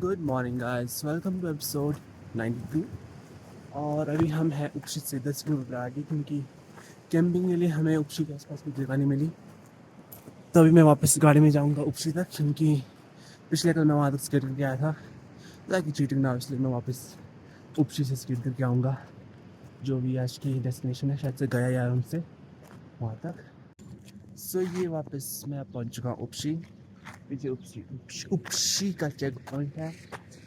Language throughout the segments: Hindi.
Good morning guys, welcome to episode 92। और अभी हम हैं उपशी से 10 किलोमीटर आगे, क्योंकि कैंपिंग के लिए हमें उपशी के आसपास कोई जगह नहीं मिली। तो अभी मैं वापस गाड़ी में जाऊंगा उपशी तक, क्योंकि पिछले कल मैं वहाँ तक स्केट करके आया था, ताकि चीटिंग ना हो, इसलिए मैं वापस उपशी से स्केट करके आऊँगा। जो भी आज की डेस्टिनेशन है, शायद से गया यार उनसे वहाँ तक। सो ये वापस मैं पहुँच चुका हूँ उपशी। पीछे उपशी का चेक पॉइंट है।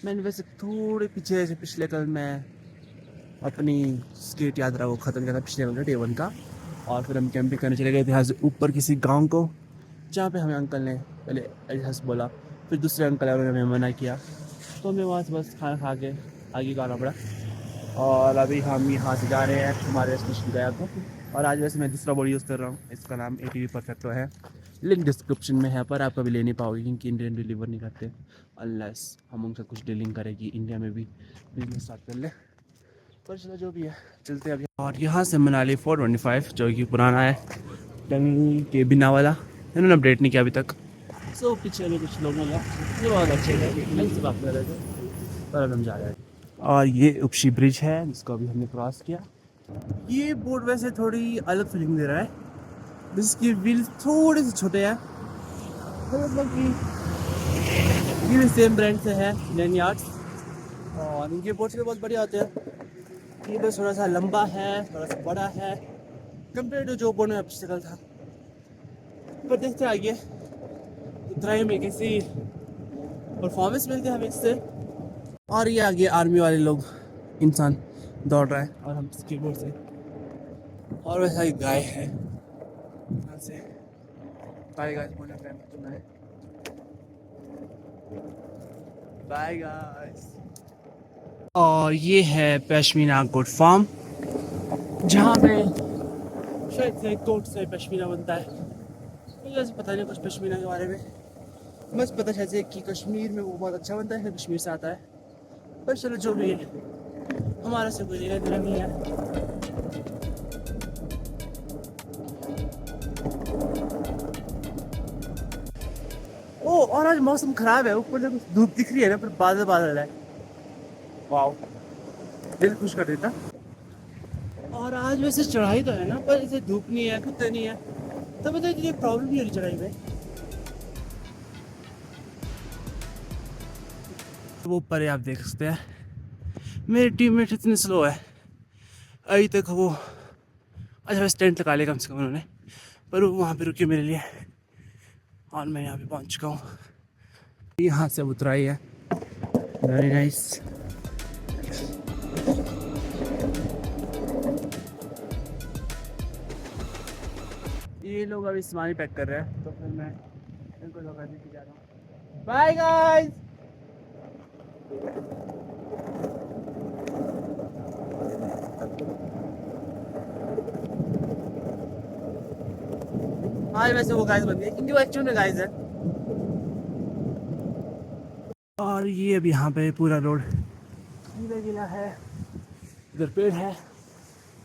मैंने वैसे थोड़े पीछे से पिछले कल मैं अपनी स्केट यात्रा को ख़त्म किया था, पिछले कल डे 1 का। और फिर हम कैंपिंग करने चले गए थे यहाँ से ऊपर किसी गांव को, जहाँ पे हमें अंकल ने पहले एहसास बोला, फिर दूसरे अंकल ने हमें मना किया, तो हमें वहाँ से बस खाना खा के आगे गाना पड़ा। और अभी हम यहाँ से जा रहे हैं हमारे स्टेशन गया को। और आज वैसे मैं दूसरा बोर्ड यूज़ कर रहा हूँ, इसका नाम ATV परफेक्टो है। लिंक डिस्क्रिप्शन में है, पर आप कभी ले नहीं पाओगे, क्योंकि इंडियन डिलीवर नहीं करते अनलेस हम उनसे कुछ डीलिंग करें कि इंडिया में भी बिजनेस स्टार्ट कर ले। पर चलो जो भी है, चलते हैं अभी। और यहाँ से मनाली 425, जो कि पुराना है टंग के बिना वाला, इन्होंने अपडेट नहीं किया अभी तक। सो पीछे में कुछ लोग हैं, ये बहुत अच्छे हैं, से बात कर रहे थे, पर अब हम जा रहे हैं। और ये उपशी ब्रिज है जिसको अभी हमने क्रॉस किया। ये बोर्ड वैसे थोड़ी अलग फीलिंग दे रहा है, जिसकी व्हील थोड़े से छोटे हैं, मतलब कि ये सेम ब्रांड से है, लैंडयार्ड्स। और इनके बोर्ड्स भी बहुत बढ़िया होते हैं। ये बस थोड़ा सा लंबा है, थोड़ा सा बड़ा है कंपेयर टू जो बोर्ड में पिछले था। पर देखते आगे उतराई में कैसी परफॉर्मेंस मिलती है हमें इससे। और ये आगे आर्मी वाले लोग इंसान दौड़ रहा है और हम स्कीबोर्ड से। और वैसा ही गाय है यहाँ से, बाय गाइस, बोलना प्लान करना है, बाय गाइस। और ये है पश्मीना गोट फार्म, जहाँ पे शायद से कोट से पश्मीना बनता है। मुझे वैसे पता नहीं कुछ पश्मीना के बारे में, बस पता शायद से कि कश्मीर में वो बहुत अच्छा बनता है, कश्मीर से आता है। पर चलो जो भी है, हमारा से कोई लेना देना नहीं है। ओ, और आज मौसम खराब है, ऊपर से कुछ धूप दिख रही है ना, पर बादल बादल है। वाओ, दिल खुश कर देता। और आज वैसे चढ़ाई तो है ना, पर ऐसे धूप नहीं है, कुत्ते नहीं है, तो मतलब इतनी प्रॉब्लम नहीं हो रही चढ़ाई में। वो ऊपर आप देख सकते हैं, मेरे टीममेट इतने स्लो है अभी तक। वो अच्छा वैसे टेंट लगा लिया कम से कम उन्होंने, पर वो वहाँ पे रुके मेरे लिए। और मैं यहाँ पे पहुँच चुका हूँ, यहाँ से उतराई है, वेरी नाइस। ये लोग अभी सामान पैक कर रहे हैं, तो फिर मैं इनको लगा देके जा रहा हूँ। Bye guys. हाँ वैसे वो गाइस बन गए, क्योंकि वो एक्चुअल में गाइस है। और ये अभी यहाँ पे पूरा रोड गीला गीला है, इधर पेड़ है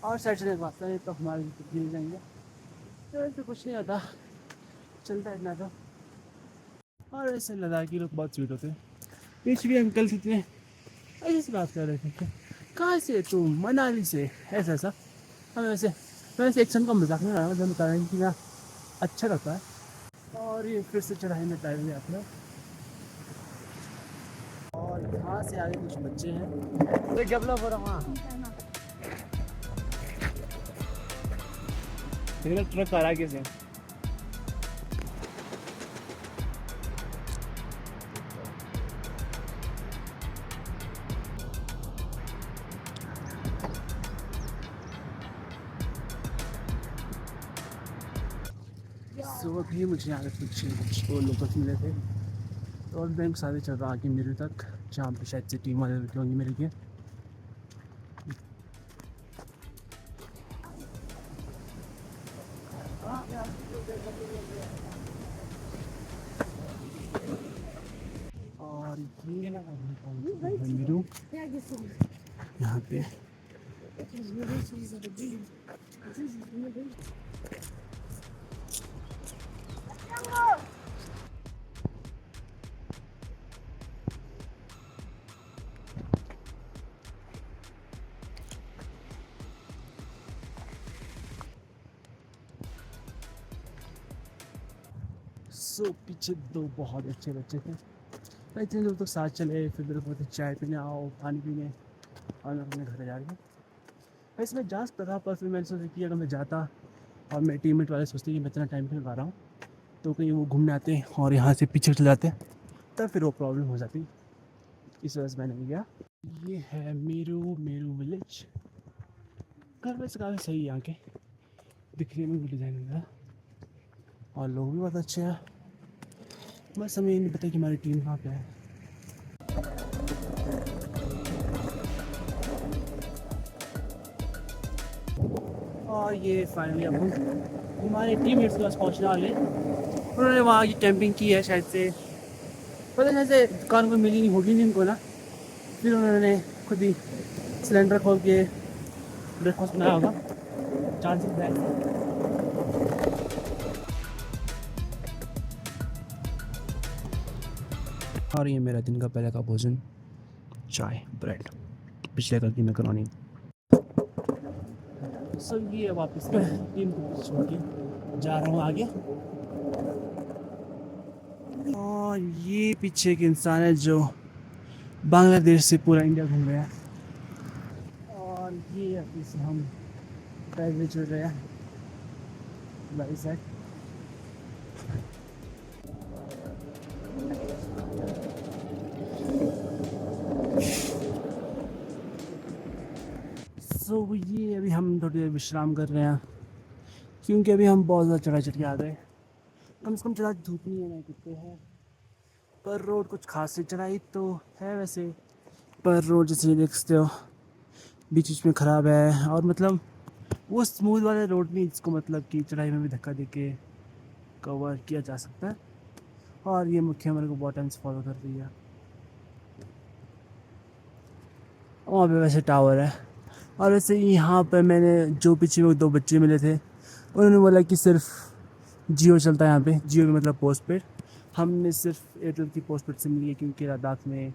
और साइड से रास्ता नहीं, तो हमारे गिर जाएंगे। तो ऐसे कुछ नहीं होता, चलता है इतना तो। और ऐसे लद्दाखी लोग बहुत स्वीट होते हैं। पीछे भी अंकल कितने ऐसे से बात कर रहे थे, कहाँ से तुम? मनाली से, ऐसा ऐसा। हमें वैसे एक्शन का मजाक नहीं रहा, जब बता रहे हैं कि ना अच्छा लगता है। और ये फिर से चढ़ाई में टाइम है अपना। और यहाँ से आगे कुछ बच्चे हैं, तो जब लोग हो रहा वहाँ ट्रक आ रहा है से। सुबह भी मुझे यहाँ कुछ और लोग मिले थे, और बैंक सारे चल रहा आगे मेरे तक, जहाँ पे शायद से टीम वाले रुके होंगे मेरे लिए। और ये मंदिरों यहाँ पे सो पीछे दो बहुत अच्छे बच्चे थे, तो इतने लोग तो साथ चले, फिर मेरे को चाय पीने आओ, पानी पीने, और मैं अपने घर जा रही हूँ। वैसे मैं जा सकता था, पर फिर मैंने सोचा कि अगर मैं जाता और मेरे टीममेट वाले सोचते कि मैं इतना टाइम क्यों लगा रहा हूँ, तो कहीं वो घूमने आते और यहाँ से पीछे चले जाते, तब फिर वो प्रॉब्लम हो जाती। इस वजह से मैंने नहीं गया। ये है मेरू मेरू विलेज। घर वैसे काफ़ी सही है यहाँ के, दिखने में भी डिज़ाइन वगैरह, और लोग भी बहुत अच्छे हैं। बस हमें ये नहीं पता कि हमारी टीम कहाँ पे है। और ये फाइनली अब हम हमारे टीम मेट्स के पास पहुँचने वाले। उन्होंने वहाँ की कैंपिंग की है शायद से, पता नहीं से दुकान को मिली नहीं होगी नहीं उनको ना, फिर उन्होंने खुद ही सिलेंडर खोल के ब्रेकफास्ट बनाया होगा, चांसेस है। और ये मेरा दिन का पहले का भोजन, चाय ब्रेड, पिछले कल की मैकरोनी। सब ये वापस टीम को छोड़ के जा रहा हूँ आगे। और ये पीछे एक इंसान है जो बांग्लादेश से पूरा इंडिया घूम रहा है। और ये अभी से हम पैदल चल रहे हैं बाई साइड। सो ये अभी हम थोड़ी देर विश्राम कर रहे हैं, क्योंकि अभी हम बहुत ज़्यादा चढ़ा चढ़ के आ गए। कम से कम चढ़ा धूप नहीं है, ना कितने हैं, पर रोड कुछ खास से चढ़ाई तो है वैसे, पर रोड जैसे देख सकते हो बीच बीच में ख़राब है, और मतलब वो स्मूथ वाले रोड नहीं जिसको मतलब कि चढ़ाई में भी धक्का दे के कवर किया जा सकता है। और ये मुख्य मेरे को बॉटम्स फॉलो कर रही है। वहाँ पे वैसे टावर है। और वैसे यहाँ पर मैंने जो पीछे में 2 बच्चे मिले थे, उन्होंने बोला कि सिर्फ जियो चलता है यहाँ पे, जियो का मतलब पोस्ट पेड। हमने सिर्फ एयरटेल की पोस्ट पेड सिम ली है, क्योंकि लद्दाख में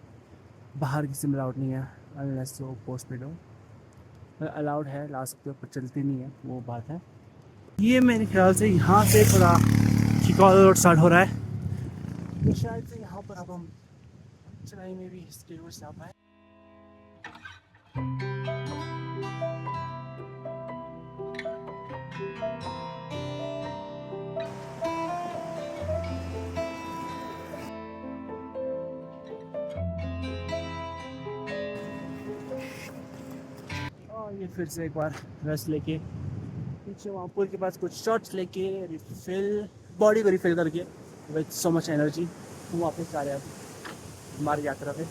बाहर की सिम अलाउड नहीं है अनलेस वो पोस्ट पेड हो। अलाउड है, ला सकते हो, पर चलती नहीं है, वो बात है। ये मेरे ख्याल से यहाँ से थोड़ा शिकौल रोड स्टार्ट हो रहा है, तो शायद से यहाँ पर अब हम चढ़ाई में भी स्टेज से आ पाए। और ये फिर से एक बार रेस्ट लेके पीछे वहाँ पुल के पास कुछ शॉट्स लेके रिफिल, बॉडी को रिफिल करके विद सो मच एनर्जी हम वापस आ रहे हैं हमारी यात्रा पे।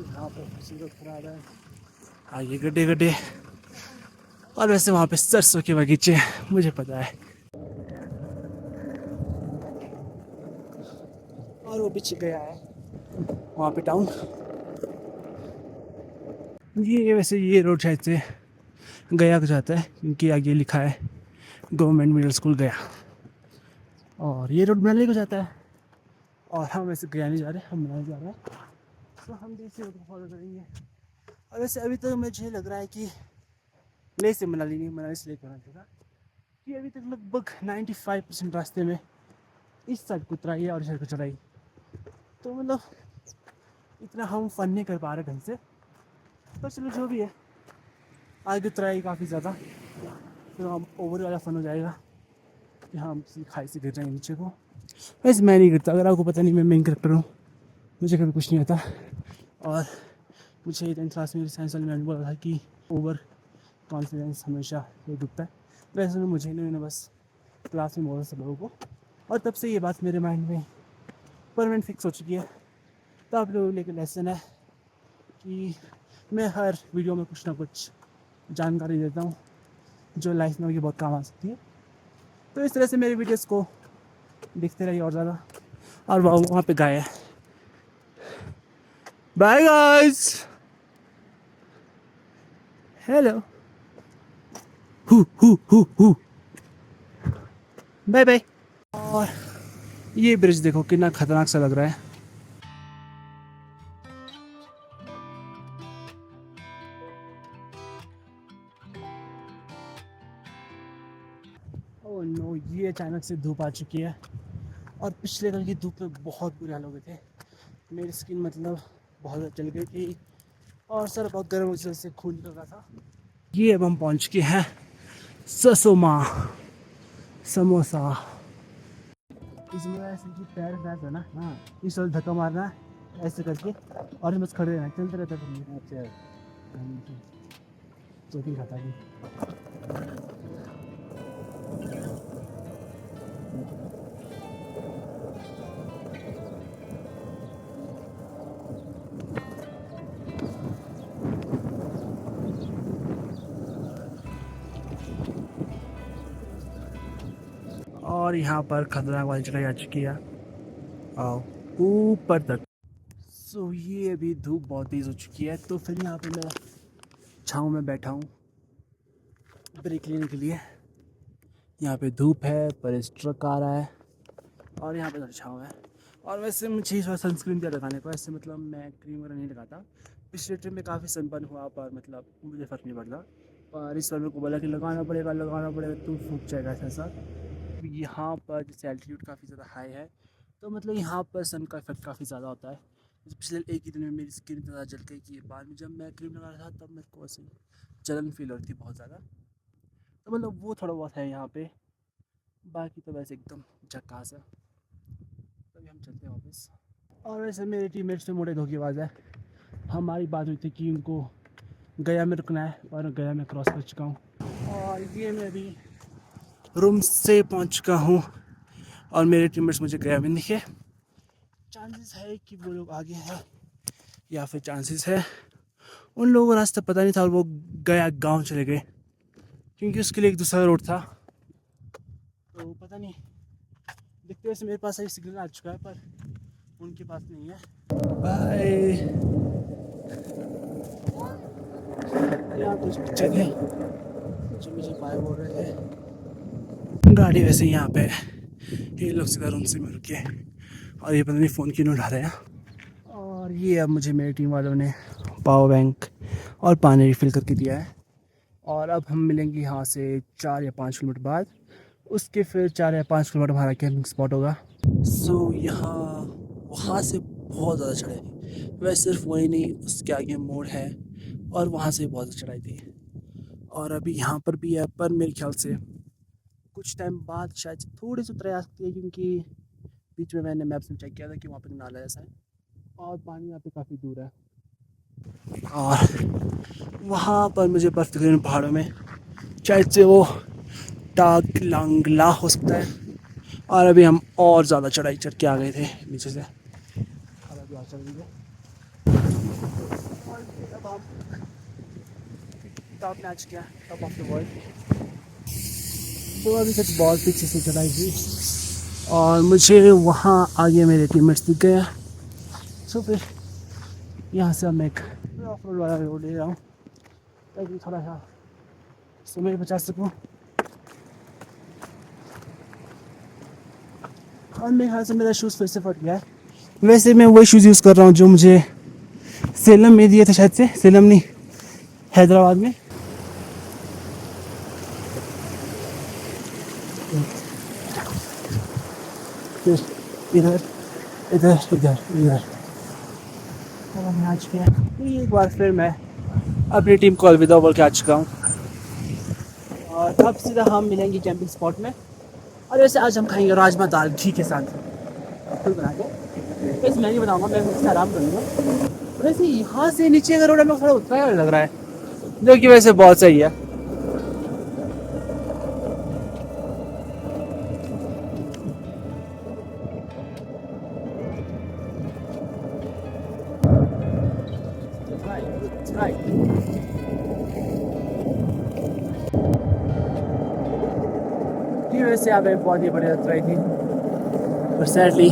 यहाँ पर खराब है, आगे गड्ढे गड्ढे, और वैसे वहाँ पे सरसों के बगीचे, मुझे पता है। और वो पीछे गया है वहाँ पे टाउन। ये वैसे ये रोड शायद से गया को जाता है, क्योंकि आगे लिखा है गवर्नमेंट मिडिल स्कूल गया। और ये रोड मनाली को जाता है, और हम वैसे गया नहीं जा रहे, हम मनाली जा रहे हैं, तो हम भी इसी रोड को फॉलो करेंगे। और वैसे अभी तक मुझे लग रहा है कि ले से मनाली नहीं, मनाली से ले करना चाहिए, कि अभी तक लगभग 95% रास्ते में इस साइड को उतराई है और इस साइड को चढ़ाई, तो मतलब इतना हम फन नहीं कर पा रहे ढंग से, पर चलो जो भी है, आगे उतराई काफ़ी ज़्यादा, फिर हम ओवर वाला फन हो जाएगा कि हम खाई से गिर जाएंगे नीचे को। वैसे मैं नहीं गिरता, अगर आपको पता नहीं, मैं मेन करेक्टर हूँ, मुझे कभी कुछ नहीं होता। और मुझे 10th क्लास में साइंस वाले मैम बोला था कि ओवर कॉन्फिडेंस हमेशा ये डूबता है, वैसे में मुझे नहीं, मैंने बस क्लास में बोला सब लोगों को, और तब से ये बात मेरे माइंड में परमानेंट फिक्स हो चुकी है। तो आप लोगों के लिए लेसन है कि मैं हर वीडियो में कुछ ना कुछ जानकारी देता हूँ जो लाइफ में मुझे बहुत काम आ सकती है। तो इस तरह से मेरी वीडियोस को देखते रहिए और ज़्यादा। और वहाँ पे गाय है। बाय गाइस, हेलो, हु बाय बाय। और ये ब्रिज देखो कितना खतरनाक सा लग रहा है। ओह नो, ये अचानक से धूप आ चुकी है और पिछले कल की धूप में बहुत बुरे हाल हो गए थे। मेरी स्किन मतलब बहुत ज़्यादा जल गई थी और सर बहुत गर्म वजह से खून निकल रहा था। ये अब हम पहुंच के हैं ससोमा समोसा। इसमें ऐसे कि पैर फैस है ना, हाँ इस वक्त धक्का मारना है ऐसे करके और बस खड़े रहना, चलते रहता है। अच्छा चोटी खाता है। और यहाँ पर खतरनाक वाली चढ़ाई आ चुकी है, आओ ऊपर तक। सो ये अभी धूप बहुत तेज़ हो चुकी है, तो फिर यहाँ पे मैं छाँव में बैठा हूँ ब्रेक लेने के लिए। यहाँ पे धूप है पर इस ट्रक आ रहा है और यहाँ पे छाँव है। और वैसे मुझे थोड़ा सनस्क्रीन दिया लगाने को, ऐसे मतलब मैं क्रीम वगैरह नहीं लगाता। पिछले ट्रिप में काफ़ी सनबर्न हुआ पर मतलब मुझे फ़र्क नहीं पड़ता, पर इस बार मेरे को बोला कि लगाना पड़ेगा तो सूख जाएगा ऐसा। यहाँ पर जैसे एल्टीट्यूड काफ़ी ज़्यादा हाई है तो मतलब यहाँ पर सन का इफेक्ट काफ़ी ज़्यादा होता है। पिछले एक ही दिन में मेरी स्किन ज़्यादा जल गई कि बाद में जब मैं क्रीम लगा रहा था तब मेरे को ऐसे जलन फील हो रही थी बहुत ज़्यादा। तो मतलब वो थोड़ा बहुत है यहाँ पे, बाकी तो वैसे एकदम झकास है। तभी हम चलते हैं वापस। और वैसे मेरे टीममेट्स में मोटे धोखेबाज है। हमारी बात हुई थी कि उनको गया में रुकना है और गया में क्रॉस कर चुका हूँ और ये मैं अभी रूम से पहुँच चुका हूँ और मेरे टीममेट्स मुझे गया में दिखे। चांसेस है कि वो लोग आगे हैं या फिर चांसेस है उन लोगों को रास्ता पता नहीं था और वो गया गांव चले गए, क्योंकि उसके लिए एक दूसरा रोड था। तो पता नहीं, देखते वैसे मेरे पास अभी सिग्नल आ चुका है पर उनके पास नहीं है। बाय। यहाँ कुछ जगह जो मुझे बाय बोल रहे थे। गाड़ी वैसे यहाँ पे ये लोग सीधा रूम से मिल रुके और ये पता नहीं फ़ोन क्यों नहीं उठा रहे हैं। और ये अब मुझे मेरी टीम वालों ने पावर बैंक और पानी रिफ़िल करके दिया है और अब हम मिलेंगे यहाँ से 4 या 5 किलोमीटर बाद। उसके फिर 4 या 5 किलोमीटर हमारा कैंपिंग स्पॉट होगा। सो यहाँ वहाँ से बहुत ज़्यादा चढ़ाई, वैसे सिर्फ वही नहीं उसके आगे मोड़ है और वहाँ से बहुत ज़्यादा चढ़ाई थी और अभी यहाँ पर भी है, पर मेरे ख्याल से कुछ टाइम बाद शायद थोड़ी सी उतराई आ सकती है, क्योंकि बीच में मैंने मैप्स में चेक किया था कि वहाँ पर नाला जैसा है और पानी यहाँ पे काफ़ी दूर है। और वहाँ पर मुझे बर्फ़ दिख रही है पहाड़ों में, शायद से वो टांगलांगला हो सकता है। और अभी हम और ज़्यादा चढ़ाई चढ़ के आ गए थे नीचे से और अभी और चढ़ रही है और अब हम टॉप मैच किया, टॉप ऑफ द वर्ल्ड। तो अभी तक बहुत पीछे से चढ़ाई थी और मुझे वहाँ आगे मेरे टीममेट्स दिख गए। सो फिर यहाँ से मैं एक ऑफ रोड वाला रोड ले रहा हूँ ताकि थोड़ा सा समय बचा सकूँ। और मेरे ख्याल से मेरा शूज़ फिर से फट गया है। वैसे मैं वही शूज़ यूज़ कर रहा हूँ जो मुझे सेलम में दिए थे, शायद से सेलम नहीं हैदराबाद में। फिर इधर इधर इधर इधर मैं आ चुके हैं। एक बार फिर मैं अपनी टीम को अलविदा बोल के आ चुका हूँ और अब सीधा हम मिलेंगे कैंपिंग स्पॉट में। और वैसे आज हम खाएंगे राजमा दाल घी के साथ खुद बना के। वैसे मैं नहीं बनाऊँगा, मैं मुझसे आराम करूँगा। वैसे यहाँ से नीचे अगर रोड में थोड़ा उतना लग रहा है, जो कि वैसे बहुत सही है। ये वैसे यहाँ पे बहुत ही बढ़िया चढ़ाई थी पर सैडली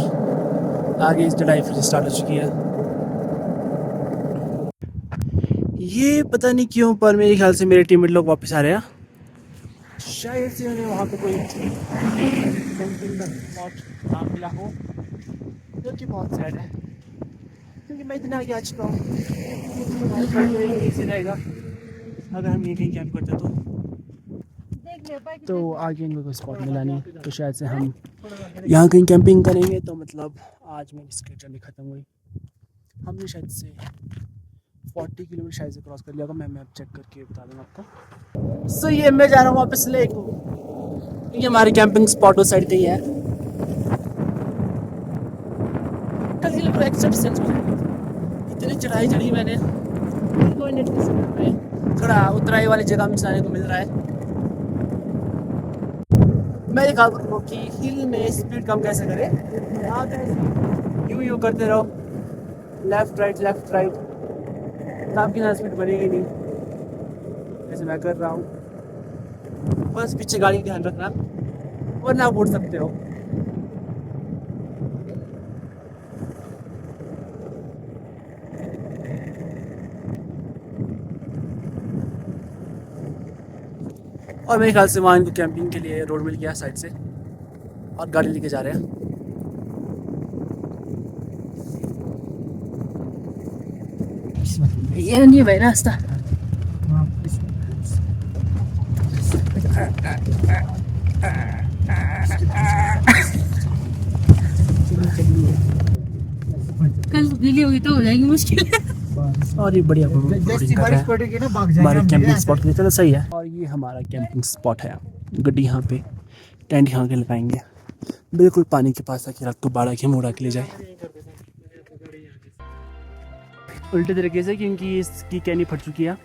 आगे इस चढ़ाई फिर स्टार्ट हो चुकी है। ये पता नहीं क्यों पर मेरे ख्याल से मेरे टीममेट लोग वापस आ रहे हैं, शायद से उन्हें वहाँ पे कोई कैंपिंग का स्पॉट ना मिला हो, जो कि बहुत सैड है क्योंकि मैं इतना आगे आ चुका हूँ। इजी रहेगा अगर हम यहीं कहीं कैंप करते तो। तो आगे इनको कोई स्पॉट मिला नहीं, तो शायद से हम यहाँ कहीं कैंपिंग करेंगे। तो मतलब आज मेरी स्ट्रीट जर्नी ख़त्म हुई। हमने शायद से 40 किलोमीटर शायद से क्रॉस कर लिया होगा। मैं मैप चेक करके बता दूँगा आपको। सो ये मैं जा रहा हूँ वापस लेक को। ये हमारी कैंपिंग स्पॉट उस साइड पे ही है। कल ही लोग एक्सेप्ट सेंस इतनी चढ़ाई चढ़ी मैंने, कोई नेट थोड़ा उतराई वाली जगह में जाने को मिल रहा है। मैं दिखा दूँ कि हिल में स्पीड कम कैसे करें। आप यूँ करते रहो, लेफ्ट राइट तो आपकी ना स्पीड बनेगी नहीं, जैसे मैं कर रहा हूँ। बस पीछे गाड़ी का ध्यान रखना वरना आप उड़ सकते हो। और मेरे ख्याल से वहाँ इनको कैंपिंग के लिए रोड मिल गया साइड से, और गाड़ी लेके जा रहे हैं। ये नहीं भाई रास्ता। कल गीली हुई तो हो जाएगी मुश्किल। और ये बढ़िया हमारे कैंपिंग स्पॉट के लिए, चलो सही है। और ये हमारा कैंपिंग स्पॉट है। गड्डी यहाँ पे, टेंट यहाँ के लगाएंगे बिल्कुल पानी के पास, ताकि रात को बाड़ा के मोड़ा के ले जाए उल्टे तरीके से, क्योंकि इसकी कैनी फट चुकी है।